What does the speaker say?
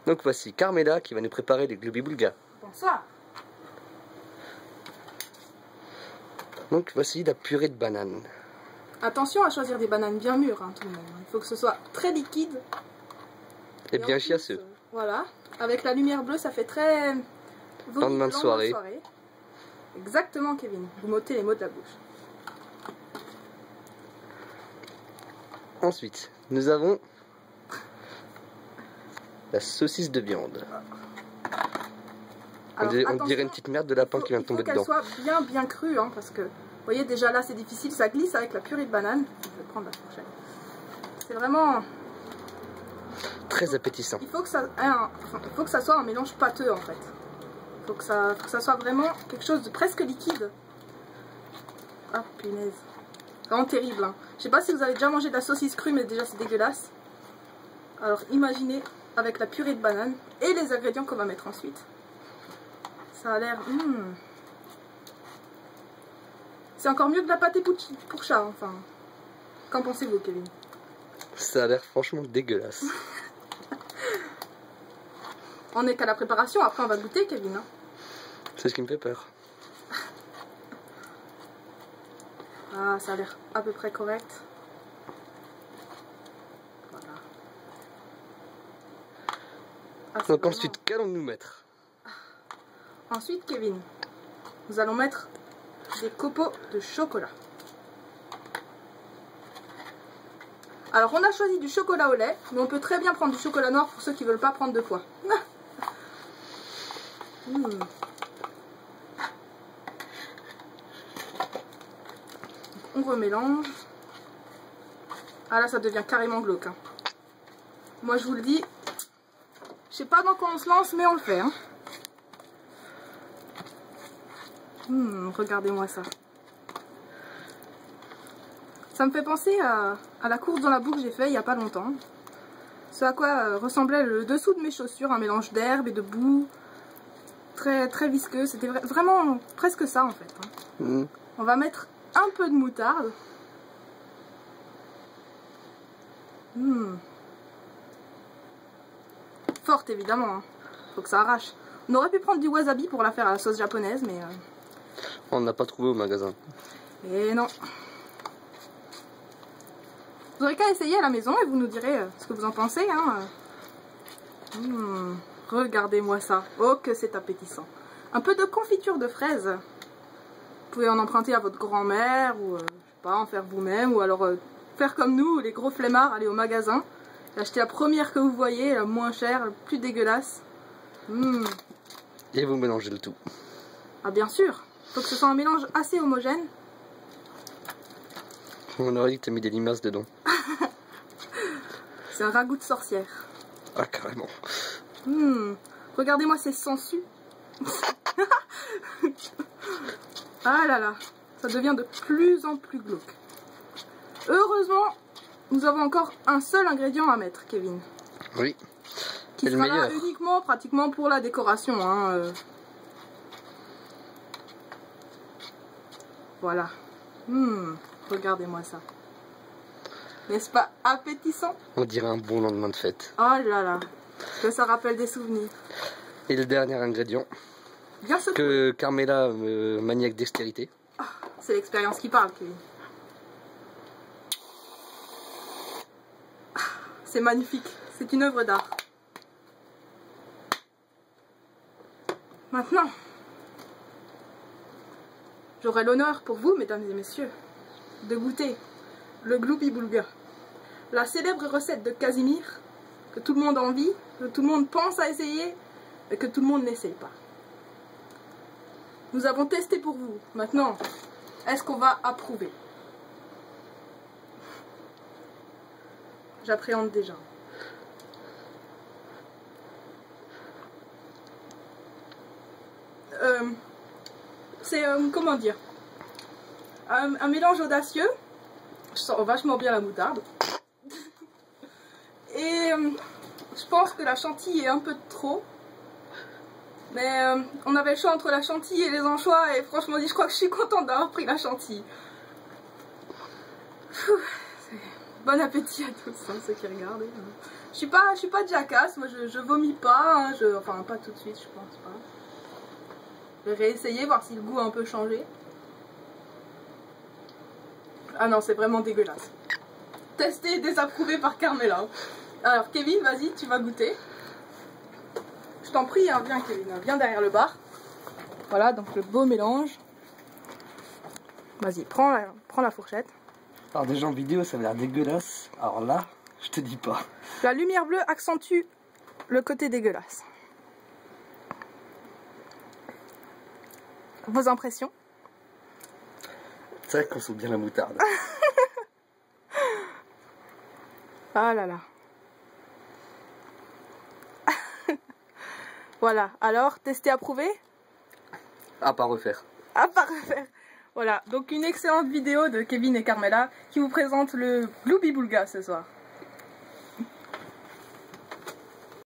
Donc voici Carmela qui va nous préparer les gloubi-boulga. Bonsoir. Donc voici la purée de banane. Attention à choisir des bananes bien mûres, hein, tout de même. Il faut que ce soit très liquide. Et bien en plus, chiasseux. Voilà. Avec la lumière bleue, ça fait très... Lendemain de soirée. Exactement, Kevin. Vous m'ôtez les mots de la bouche. Ensuite, nous avons la saucisse de viande. Alors, on dirait une petite merde de lapin qui vient de tomber dedans. Il faut qu'elle soit bien crue, hein, parce que, vous voyez, déjà là c'est difficile, ça glisse avec la purée de banane. Je vais prendre la fourchette. C'est vraiment... Très appétissant. Il faut que ça soit un mélange pâteux, en fait. Il faut que ça soit vraiment quelque chose de presque liquide. Ah, punaise. Vraiment terrible, hein. Je sais pas si vous avez déjà mangé de la saucisse crue, mais déjà c'est dégueulasse. Alors imaginez avec la purée de banane et les ingrédients qu'on va mettre ensuite. Ça a l'air... C'est encore mieux que la pâté pour chat, enfin. Qu'en pensez-vous, Kevin? Ça a l'air franchement dégueulasse. On n'est qu'à la préparation, après on va goûter, Kevin. Hein. C'est ce qui me fait peur. Ah, ça a l'air à peu près correct. Voilà. Ah, donc vraiment... ensuite, qu'allons-nous mettre? Ensuite, Kevin, nous allons mettre des copeaux de chocolat. Alors, on a choisi du chocolat au lait, mais on peut très bien prendre du chocolat noir pour ceux qui ne veulent pas prendre deux fois. On remélange. Ah là, ça devient carrément glauque. Hein. Moi, je vous le dis, je sais pas dans quoi on se lance, mais on le fait. Hein. Regardez-moi ça. Ça me fait penser à la course dans la boue que j'ai fait il n'y a pas longtemps. Ce à quoi ressemblait le dessous de mes chaussures, un mélange d'herbe et de boue. Très, très visqueux. C'était vraiment presque ça en fait. Hein. On va mettre un peu de moutarde. Forte évidemment. Hein. Faut que ça arrache. On aurait pu prendre du wasabi pour la faire à la sauce japonaise, mais... On n'a pas trouvé au magasin. Et non. Vous aurez qu'à essayer à la maison et vous nous direz ce que vous en pensez. Hein. Regardez-moi ça. Oh, que c'est appétissant. Un peu de confiture de fraises. Vous pouvez en emprunter à votre grand-mère ou, je sais pas, en faire vous-même. Ou alors faire comme nous, les gros flemmards, aller au magasin. Acheter la première que vous voyez, la moins chère, la plus dégueulasse. Et vous mélangez le tout. Ah bien sûr. Faut que ce soit un mélange assez homogène. On aurait dit que tu as mis des limaces dedans. C'est un ragoût de sorcière. Ah, carrément. Regardez-moi ces sangsues. Ah là là, ça devient de plus en plus glauque. Heureusement, nous avons encore un seul ingrédient à mettre, Kevin. Oui. Qui sera là uniquement, pratiquement pour la décoration. Hein. Voilà. Regardez-moi ça. N'est-ce pas appétissant? On dirait un bon lendemain de fête. Oh là là, que ça rappelle des souvenirs. Et le dernier ingrédient, bien que Carmela manie avec dextérité. Oh, c'est l'expérience qui parle, Kevin. C'est magnifique, c'est une œuvre d'art. Maintenant, j'aurai l'honneur pour vous, mesdames et messieurs, de goûter le gloubi-boulga, la célèbre recette de Casimir, que tout le monde envie, que tout le monde pense à essayer, et que tout le monde n'essaye pas. Nous avons testé pour vous. Maintenant, est-ce qu'on va approuver? J'appréhende déjà. C'est, comment dire, un mélange audacieux. Je sens vachement bien la moutarde. Et je pense que la chantilly est un peu de trop. Mais on avait le choix entre la chantilly et les anchois. Et franchement dit, je crois que je suis contente d'avoir pris la chantilly. Bon appétit à tous, hein, ceux qui regardent. Je suis pas jackass, moi je vomis pas, hein, enfin pas tout de suite, je pense pas. Je vais réessayer, voir si le goût a un peu changé. Ah non, c'est vraiment dégueulasse. Testé et désapprouvé par Carmela. Alors Kevin, vas-y, tu vas goûter. Je t'en prie, hein, viens Kevin, viens derrière le bar. Voilà, donc le beau mélange. Vas-y, prends la fourchette. Alors déjà en vidéo ça a l'air dégueulasse. Alors là, je te dis pas. La lumière bleue accentue le côté dégueulasse. Vos impressions? C'est vrai qu'on sent bien la moutarde. Ah là là. Voilà, alors, testé, approuvé? À pas refaire. À pas refaire. Voilà, donc une excellente vidéo de Kevin et Carmela qui vous présente le Glooby Boulga ce soir.